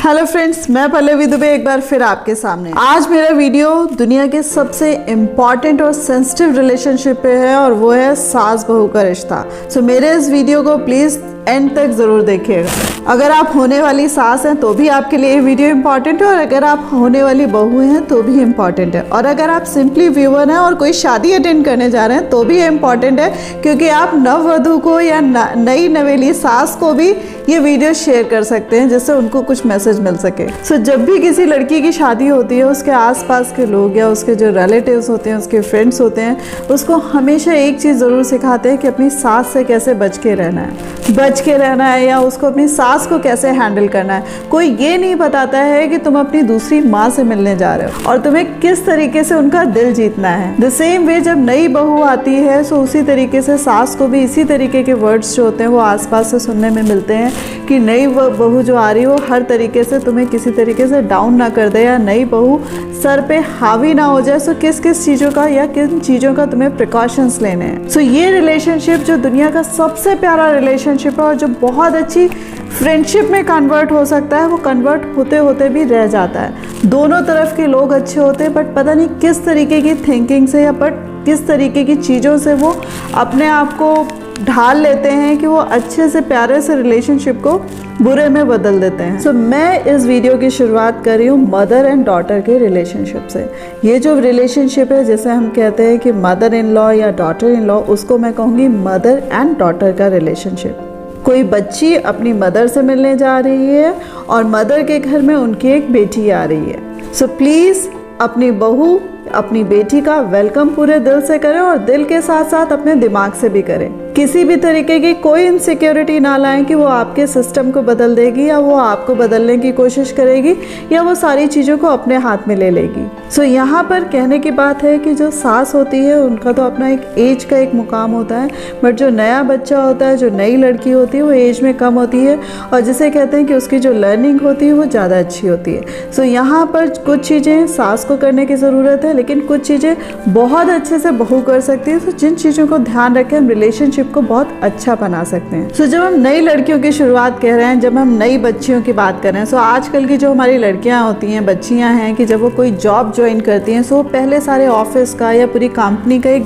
Hello friends, मैं पल्लवी दुबे एक बार फिर आपके सामने। आज मेरा वीडियो दुनिया के सबसे इम्पॉर्टेंट और सेंसिटिव रिलेशनशिप पे है और वो है सास बहू का रिश्ता। सो मेरे इस वीडियो को प्लीज एंड तक जरूर देखिएगा। अगर आप होने वाली सास हैं तो भी आपके लिए ये वीडियो इम्पॉर्टेंट है और अगर आप होने वाली बहू हैं तो भी इम्पॉर्टेंट है और अगर आप सिंपली व्यूअर हैं और कोई शादी अटेंड करने जा रहे हैं तो भी इम्पॉर्टेंट है, क्योंकि आप नववधू को या नई नवेली सास को भी ये वीडियो शेयर कर सकते हैं जिससे उनको कुछ मैसेज मिल सके। सो जब भी किसी लड़की की शादी होती है, उसके आसपास के लोग या उसके जो रिलेटिव्स होते हैं, उसके फ्रेंड्स होते हैं, उसको हमेशा एक चीज़ ज़रूर सिखाते हैं कि अपनी सास से कैसे बच के रहना है या उसको अपनी सास को कैसे हैंडल करना है। कोई ये नहीं बताता है कि तुम अपनी दूसरी माँ से मिलने जा रहे हो और तुम्हें किस तरीके से उनका दिल जीतना है। द सेम वे जब नई बहू आती है सो उसी तरीके से सास को भी इसी तरीके के वर्ड्स जो होते हैं वो आसपास से सुनने में मिलते हैं कि नई बहू जो आ रही है वो हर तरीके से तुम्हें किसी तरीके से डाउन ना कर दे या नई बहू सर पे हावी ना हो जाए। सो किस किस चीज़ों का या किन चीज़ों का तुम्हें प्रिकॉशंस लेने हैं। सो ये रिलेशनशिप जो दुनिया का सबसे प्यारा रिलेशनशिप है और जो बहुत अच्छी फ्रेंडशिप में कन्वर्ट हो सकता है, वो कन्वर्ट होते होते भी रह जाता है। दोनों तरफ के लोग अच्छे होते हैं बट पता नहीं किस तरीके की थिंकिंग से या बट किस तरीके की चीज़ों से वो अपने आप को ढाल लेते हैं कि वो अच्छे से प्यारे से रिलेशनशिप को बुरे में बदल देते हैं। सो मैं इस वीडियो की शुरुआत कर रही हूँ मदर एंड डॉटर के रिलेशनशिप से। ये जो रिलेशनशिप है जिसे हम कहते हैं कि मदर इन लॉ या डॉटर इन लॉ, उसको मैं कहूँगी मदर एंड डॉटर का रिलेशनशिप। कोई बच्ची अपनी मदर से मिलने जा रही है और मदर के घर में उनकी एक बेटी आ रही है। सो प्लीज़ अपनी बहू अपनी बेटी का वेलकम पूरे दिल से करें और दिल के साथ साथ अपने दिमाग से भी करें। किसी भी तरीके की कोई इनसिक्योरिटी ना लाएं कि वो आपके सिस्टम को बदल देगी या वो आपको बदलने की कोशिश करेगी या वो सारी चीज़ों को अपने हाथ में ले लेगी। सो यहाँ पर कहने की बात है कि जो सास होती है उनका तो अपना एक एज का एक मुकाम होता है, बट जो नया बच्चा होता है, जो नई लड़की होती है, वो एज में कम होती है और जिसे कहते हैं कि उसकी जो लर्निंग होती है वो ज़्यादा अच्छी होती है। सो यहाँ पर कुछ चीज़ें सास को करने की ज़रूरत है लेकिन कुछ चीज़ें बहुत अच्छे से बहू कर सकती है। तो जिन चीज़ों को ध्यान रखें हम रिलेशनशिप को बहुत अच्छा बना सकते हैं। सो जब हम नई लड़कियों की शुरुआत कह रहे हैं, जब हम नई बच्चियों की बात कर रहे हैं, सो आजकल की जो हमारी लड़कियां होती हैं, बच्चियां हैं, कि जब वो कोई जॉब ज्वाइन करती हैं सो पहले सारे ऑफिस का या पूरी कंपनी का एक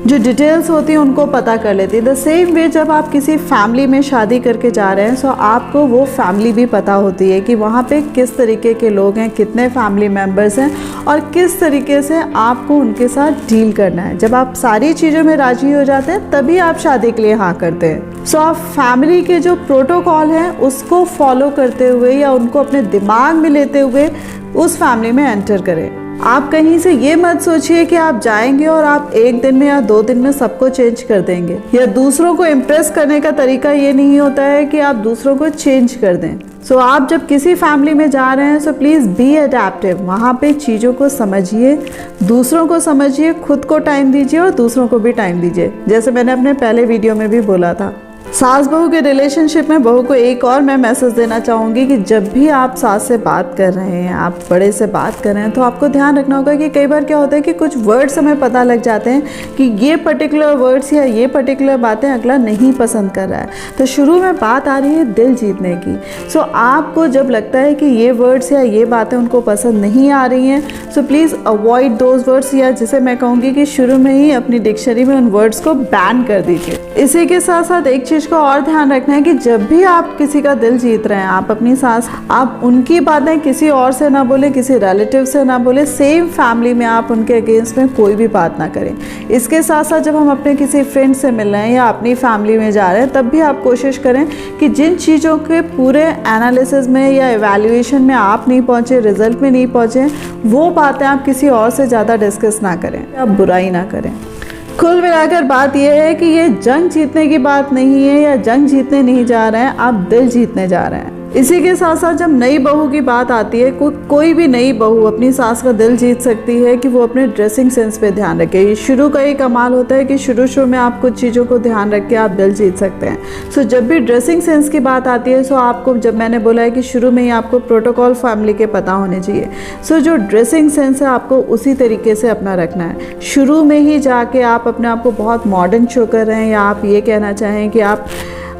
जो डिटेल्स होती हैं उनको पता कर लेती है। द सेम वे जब आप किसी फैमिली में शादी करके जा रहे हैं सो आपको वो फैमिली भी पता होती है कि वहाँ पे किस तरीके के लोग हैं, कितने फैमिली मेम्बर्स हैं और किस तरीके से आपको उनके साथ डील करना है। जब आप सारी चीज़ों में राजी हो जाते हैं तभी आप शादी के लिए हाँ करते हैं। सो आप फैमिली के जो प्रोटोकॉल हैं उसको फॉलो करते हुए या उनको अपने दिमाग में लेते हुए उस फैमिली में एंटर करें। आप कहीं से ये मत सोचिए कि आप जाएंगे और आप एक दिन में या 2 दिन में सबको चेंज कर देंगे, या दूसरों को इम्प्रेस करने का तरीका ये नहीं होता है कि आप दूसरों को चेंज कर दें। सो आप जब किसी फैमिली में जा रहे हैं सो प्लीज़ बी अडेप्टिव। वहाँ पे चीज़ों को समझिए, दूसरों को समझिए, खुद को टाइम दीजिए और दूसरों को भी टाइम दीजिए। जैसे मैंने अपने पहले वीडियो में भी बोला था, सास बहू के रिलेशनशिप में बहू को एक और मैं मैसेज देना चाहूँगी कि जब भी आप सास से बात कर रहे हैं, आप बड़े से बात कर रहे हैं, तो आपको ध्यान रखना होगा कि कई बार क्या होता है कि कुछ वर्ड्स हमें पता लग जाते हैं कि ये पर्टिकुलर वर्ड्स या ये पर्टिकुलर बातें अगला नहीं पसंद कर रहा है। तो शुरू में बात आ रही है दिल जीतने की। सो आपको जब लगता है कि ये वर्ड्स या ये बातें उनको पसंद नहीं आ रही हैं so please avoid those words, या जिसे मैं कहूँगी कि शुरू में ही अपनी डिक्शनरी में उन वर्ड्स को बैन कर दीजिए। इसी के साथ साथ एक चीज़ को और ध्यान रखना है कि जब भी आप किसी का दिल जीत रहे हैं, आप अपनी सास, आप उनकी बातें किसी और से ना बोले, किसी रिलेटिव से ना बोले, सेम फैमिली में आप उनके अगेंस्ट में कोई भी बात ना करें। इसके साथ साथ जब हम अपने किसी फ्रेंड से मिल रहे हैं या अपनी फैमिली में जा रहे हैं तब भी आप कोशिश करें कि जिन चीज़ों के पूरे एनालिसिस में या एवेल्युएशन में आप नहीं पहुँचे, रिजल्ट में नहीं पहुँचे, वो बातें आप किसी और से ज़्यादा डिस्कस ना करें, आप बुराई ना करें। कुल मिलाकर बात यह है कि ये जंग जीतने की बात नहीं है या जंग जीतने नहीं जा रहे हैं, आप दिल जीतने जा रहे हैं। इसी के साथ साथ जब नई बहू की बात आती है, कोई भी नई बहू अपनी सास का दिल जीत सकती है कि वो अपने ड्रेसिंग सेंस पे ध्यान रखे। ये शुरू का ही कमाल होता है कि शुरू में आप कुछ चीज़ों को ध्यान रख के आप दिल जीत सकते हैं। सो जब भी ड्रेसिंग सेंस की बात आती है सो आपको, जब मैंने बोला है कि शुरू में ही आपको प्रोटोकॉल फैमिली के पता होने चाहिए, सो जो ड्रेसिंग सेंस है आपको उसी तरीके से अपना रखना है। शुरू में ही जाके आप अपने आप को बहुत मॉडर्न शो कर रहे हैं या आप ये कहना चाहें कि आप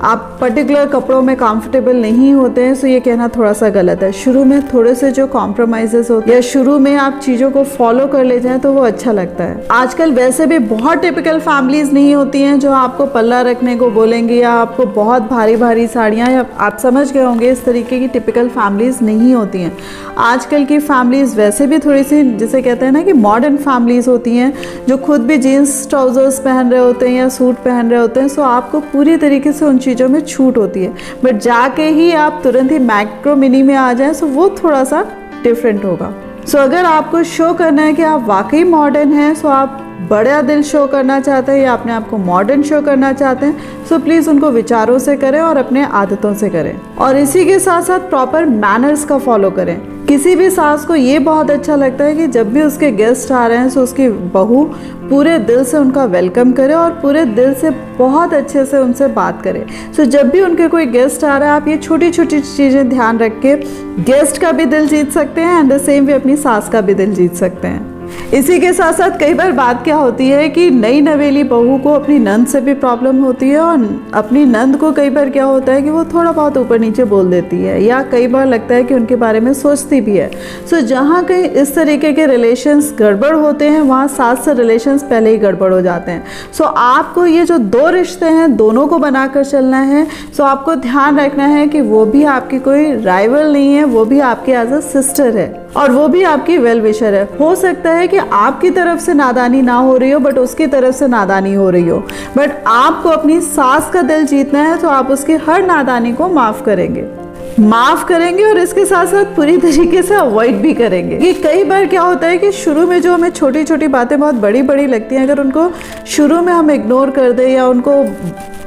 आप पर्टिकुलर कपड़ों में कंफर्टेबल नहीं होते हैं, तो ये कहना थोड़ा सा गलत है। शुरू में थोड़े से जो कॉम्प्रोमाइजेस होते हैं या शुरू में आप चीज़ों को फॉलो कर ले जाएं तो वो अच्छा लगता है। आजकल वैसे भी बहुत टिपिकल फैमिलीज नहीं होती हैं जो आपको पल्ला रखने को बोलेंगे या आपको बहुत भारी भारी साड़ियाँ, या आप समझ गए होंगे इस तरीके की टिपिकल फैमिलीज नहीं होती हैं। आजकल की फैमिलीज वैसे भी थोड़ी सी जिसे कहते हैं ना कि मॉडर्न फैमिलीज होती हैं, जो खुद भी जीन्स ट्राउजर्स पहन रहे होते हैं या सूट पहन रहे होते हैं। सो आपको पूरी तरीके से उन चीज़ों में छूट होती है, बट जाके ही आप तुरंत ही मैक्रो मिनी में आ जाएं, सो वो थोड़ा सा डिफरेंट होगा। सो अगर आपको शो करना है कि आप वाकई मॉडर्न हैं, सो आप बड़ा दिल शो करना चाहते हैं या अपने आप को मॉडर्न शो करना चाहते हैं, सो प्लीज़ उनको विचारों से करें और अपने आदतों से करें। और इसी के साथ साथ प्रॉपर मैनर्स का फॉलो करें। किसी भी सास को ये बहुत अच्छा लगता है कि जब भी उसके गेस्ट आ रहे हैं तो उसकी बहू पूरे दिल से उनका वेलकम करे और पूरे दिल से बहुत अच्छे से उनसे बात करे। सो जब भी उनके कोई गेस्ट आ रहा है, आप ये छोटी छोटी चीज़ें ध्यान रख के गेस्ट का भी दिल जीत सकते हैं एंड द सेम वे अपनी सास का भी दिल जीत सकते हैं। इसी के साथ साथ कई बार बात क्या होती है कि नई नवेली बहू को अपनी नंद से भी प्रॉब्लम होती है, और अपनी नंद को कई बार क्या होता है कि वो थोड़ा बहुत ऊपर नीचे बोल देती है या कई बार लगता है कि उनके बारे में सोचती भी है। सो जहाँ कहीं इस तरीके के रिलेशंस गड़बड़ होते हैं, वहाँ सास से रिलेशंस पहले ही गड़बड़ हो जाते हैं। सो आपको ये जो दो रिश्ते हैं दोनों को बनाकर चलना है। सो आपको ध्यान रखना है कि वो भी आपकी कोई राइवल नहीं है, वो भी आपकी एज अ सिस्टर है और वो भी आपकी वेल विशर है। हो सकता है कि आपकी तरफ से नादानी ना हो रही हो बट उसकी तरफ से नादानी हो रही हो, बट आपको अपनी सास का दिल जीतना है, तो आप उसकी हर नादानी को माफ करेंगे और इसके साथ साथ पूरी तरीके से अवॉइड भी करेंगे। कि कई बार क्या होता है कि शुरू में जो हमें छोटी छोटी बातें बहुत बड़ी बड़ी लगती हैं, अगर उनको शुरू में हम इग्नोर कर दें या उनको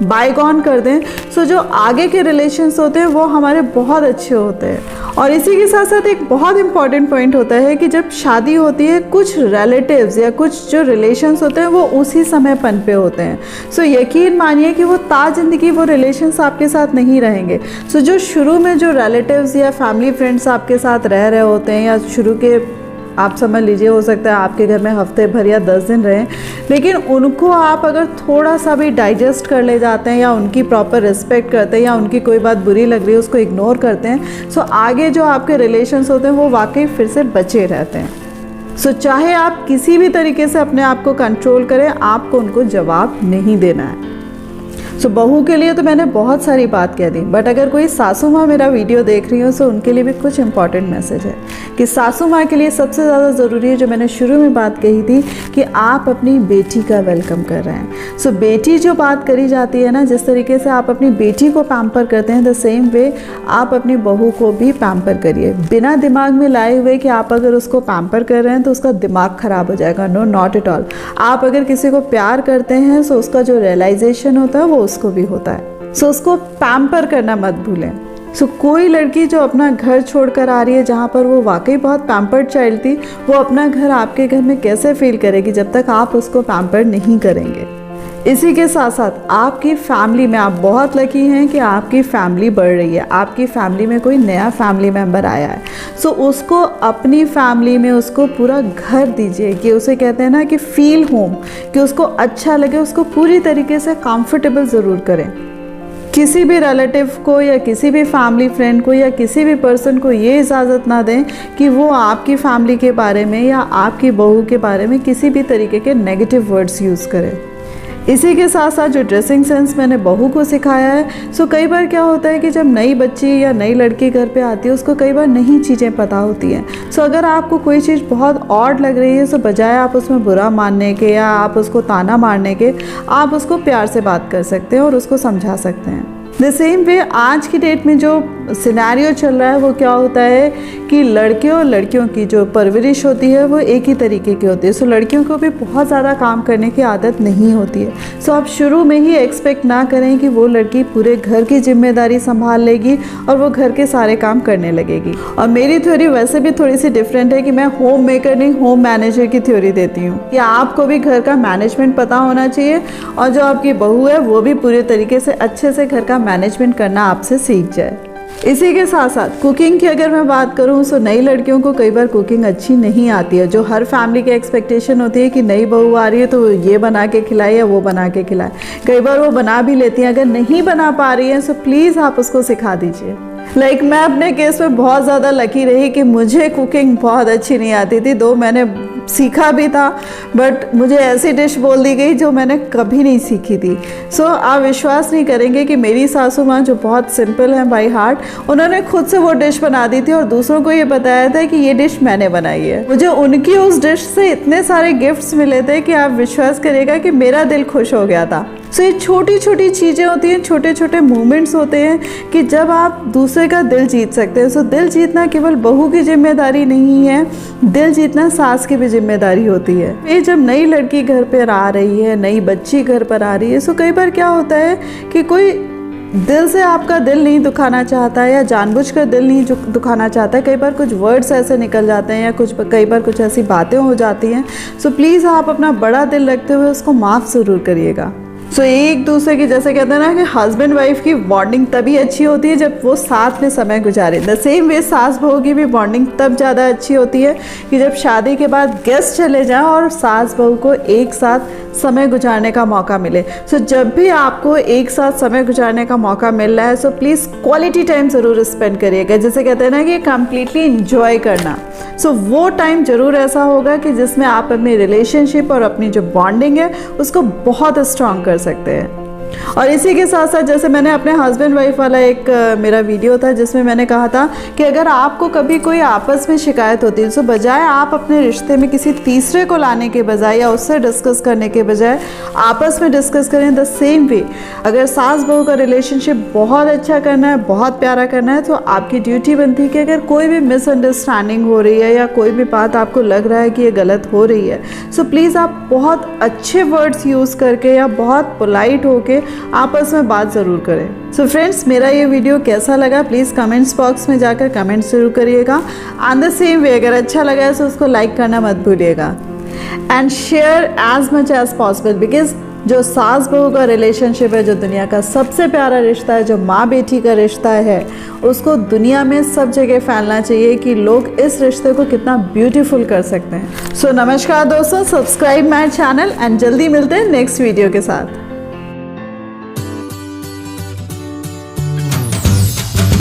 बायगॉन कर दें, सो जो आगे के रिलेशंस होते हैं वो हमारे बहुत अच्छे होते हैं। और इसी के साथ साथ एक बहुत इंपॉर्टेंट पॉइंट होता है कि जब शादी होती है, कुछ रिलेटिव्स या कुछ जो रिलेशंस होते हैं वो उसी समय पनपे होते हैं। सो यकीन मानिए कि वो ज़िंदगी वो रिलेशंस आपके साथ नहीं रहेंगे। सो जो शुरू में जो रिलेटिव्स या फैमिली फ्रेंड्स आपके साथ रह रहे होते हैं, या शुरू के आप समझ लीजिए हो सकता है आपके घर में हफ्ते भर या 10 दिन रहें, लेकिन उनको आप अगर थोड़ा सा भी डाइजेस्ट कर ले जाते हैं या उनकी प्रॉपर रिस्पेक्ट करते हैं या उनकी कोई बात बुरी लग रही है उसको इग्नोर करते हैं, सो आगे जो आपके रिलेशंस होते हैं वो वाकई फिर से बचे रहते हैं। सो चाहे आप किसी भी तरीके से अपने आप को कंट्रोल करें, आपको उनको जवाब नहीं देना है। सो बहू के लिए तो मैंने बहुत सारी बात कह दी, बट अगर कोई सासू माँ मेरा वीडियो देख रही हो तो उनके लिए भी कुछ इंपॉर्टेंट मैसेज है कि सासू माँ के लिए सबसे ज़्यादा ज़रूरी है, जो मैंने शुरू में बात कही थी, कि आप अपनी बेटी का वेलकम कर रहे हैं। सो बेटी जो बात करी जाती है ना, जिस तरीके से आप अपनी बेटी को पैम्पर करते हैं, द सेम वे आप अपनी बहू को भी पैम्पर करिए, बिना दिमाग में लाए हुए कि आप अगर उसको पैम्पर कर रहे हैं तो उसका दिमाग ख़राब हो जाएगा। No, not at all. आप अगर किसी को प्यार करते हैं तो उसका जो रियलाइजेशन होता है वो उसको भी होता है। सो उसको पैम्पर करना मत भूलें। सो कोई लड़की जो अपना घर छोड़कर आ रही है जहाँ पर वो वाकई बहुत पैम्पर्ड चाइल्ड थी, वो अपना घर आपके घर में कैसे फील करेगी जब तक आप उसको पैम्पर नहीं करेंगे। इसी के साथ साथ आपकी फैमिली में आप बहुत लकी हैं कि आपकी फैमिली बढ़ रही है, आपकी फैमिली में कोई नया फैमिली मेम्बर आया है। सो उसको अपनी फैमिली में उसको पूरा घर दीजिए, कि उसे कहते हैं ना कि फील होम, कि उसको अच्छा लगे, उसको पूरी तरीके से कंफर्टेबल ज़रूर करें। किसी भी रिलेटिव को या किसी भी फैमिली फ्रेंड को या किसी भी पर्सन को ये इजाज़त ना दें कि वो आपकी फैमिली के बारे में या आपकी बहू के बारे में किसी भी तरीके के नेगेटिव वर्ड्स यूज़ करें। इसी के साथ साथ जो ड्रेसिंग सेंस मैंने बहू को सिखाया है, सो कई बार क्या होता है कि जब नई बच्ची या नई लड़की घर पे आती है उसको कई बार नई चीज़ें पता होती हैं। सो अगर आपको कोई चीज़ बहुत ऑड लग रही है, सो बजाय आप उसमें बुरा मानने के या आप उसको ताना मारने के, आप उसको प्यार से बात कर सकते हैं और उसको समझा सकते हैं। द सेम वे आज की डेट में जो सिनेरियो चल रहा है वो क्या होता है कि लड़के और लड़कियों की जो परवरिश होती है वो एक ही तरीके की होती है। सो लड़कियों को भी बहुत ज़्यादा काम करने की आदत नहीं होती है। सो आप शुरू में ही एक्सपेक्ट ना करें कि वो लड़की पूरे घर की जिम्मेदारी संभाल लेगी और वो घर के सारे काम करने लगेगी। और मेरी थ्योरी वैसे भी थोड़ी सी डिफरेंट है कि मैं होम मेकर नहीं होम मैनेजर की थ्योरी देती हूँ कि आपको भी घर का मैनेजमेंट पता होना चाहिए और जो आपकी बहू है वो भी पूरे तरीके से अच्छे से घर का मैनेजमेंट करना आपसे सीख जाए। इसी के साथ साथ कुकिंग की अगर मैं बात करूं तो नई लड़कियों को कई बार कुकिंग अच्छी नहीं आती है। जो हर फैमिली की एक्सपेक्टेशन होती है कि नई बहू आ रही है तो ये बना के खिलाए या वो बना के खिलाए। कई बार वो बना भी लेती हैं, अगर नहीं बना पा रही है तो प्लीज़ आप उसको सिखा दीजिए। मैं अपने केस में बहुत ज़्यादा लकी रही कि मुझे कुकिंग बहुत अच्छी नहीं आती थी, दो मैंने सीखा भी था, बट मुझे ऐसी डिश बोल दी गई जो मैंने कभी नहीं सीखी थी। आप विश्वास नहीं करेंगे कि मेरी सासू माँ जो बहुत सिंपल है बाय हार्ट, उन्होंने खुद से वो डिश बना दी थी और दूसरों को ये बताया था कि ये डिश मैंने बनाई है। मुझे उनकी उस डिश से इतने सारे गिफ्ट्स मिले थे कि आप विश्वास करिएगा कि मेरा दिल खुश हो गया था। ये छोटी छोटी चीज़ें होती हैं, छोटे छोटे मोमेंट्स होते हैं कि जब आप दूसरे का दिल जीत सकते हैं। दिल जीतना केवल बहू की जिम्मेदारी नहीं है, दिल जीतना सास की भी जिम्मेदारी होती है। ये जब नई लड़की घर पर आ रही है, नई बच्ची घर पर आ रही है, कई बार क्या होता है कि कोई दिल से आपका दिल नहीं दुखाना चाहता है या जानबूझकर दिल नहीं दुखाना चाहता है। कई बार कुछ वर्ड्स ऐसे निकल जाते हैं या कई बार कुछ ऐसी बातें हो जाती हैं। प्लीज़ आप अपना बड़ा दिल रखते हुए उसको माफ़ ज़रूर करिएगा। एक दूसरे की, जैसे कहते हैं ना कि हस्बैंड वाइफ की बॉन्डिंग तभी अच्छी होती है जब वो साथ में समय गुजारे। द सेम वे सास बहू की भी बॉन्डिंग तब ज़्यादा अच्छी होती है कि जब शादी के बाद गेस्ट चले जाएं और सास बहू को एक साथ समय गुजारने का मौका मिले। जब भी आपको एक साथ समय गुजारने का मौका मिल रहा है प्लीज़ क्वालिटी टाइम ज़रूर स्पेंड करिएगा। जैसे कहते हैं ना कि कम्प्लीटली इंजॉय करना। वो टाइम ज़रूर ऐसा होगा कि जिसमें आप अपनी रिलेशनशिप और अपनी जो बॉन्डिंग है उसको बहुत स्ट्रॉन्ग कर सकते हैं। और इसी के साथ साथ जैसे मैंने अपने हस्बैंड वाइफ वाला एक मेरा वीडियो था जिसमें मैंने कहा था कि अगर आपको कभी कोई आपस में शिकायत होती है तो बजाय आप अपने रिश्ते में किसी तीसरे को लाने के बजाय या उससे डिस्कस करने के बजाय आपस में डिस्कस करें। द सेम वे अगर सास बहू का रिलेशनशिप बहुत अच्छा करना है, बहुत प्यारा करना है, तो आपकी ड्यूटी बनती है कि अगर कोई भी मिसअंडरस्टैंडिंग हो रही है या कोई भी बात आपको लग रहा है कि ये गलत हो रही है, प्लीज़ आप बहुत अच्छे वर्ड्स यूज़ करके या बहुत पोलाइट होके आपस में बात ज़रूर करें। फ्रेंड्स, मेरा ये वीडियो कैसा लगा प्लीज़ कमेंट्स बॉक्स में जाकर कमेंट ज़रूर करिएगा। एंड द सेम वे अगर अच्छा लगा है तो उसको लाइक करना मत भूलिएगा and share as much as possible, because जो सास बहू का रिलेशनशिप है, जो दुनिया का सबसे प्यारा रिश्ता है, जो माँ बेटी का रिश्ता है, उसको दुनिया में सब जगह फैलना चाहिए कि लोग इस रिश्ते को कितना ब्यूटीफुल कर सकते हैं। नमस्कार दोस्तों, सब्सक्राइब माय चैनल एंड जल्दी मिलते हैं नेक्स्ट वीडियो के साथ।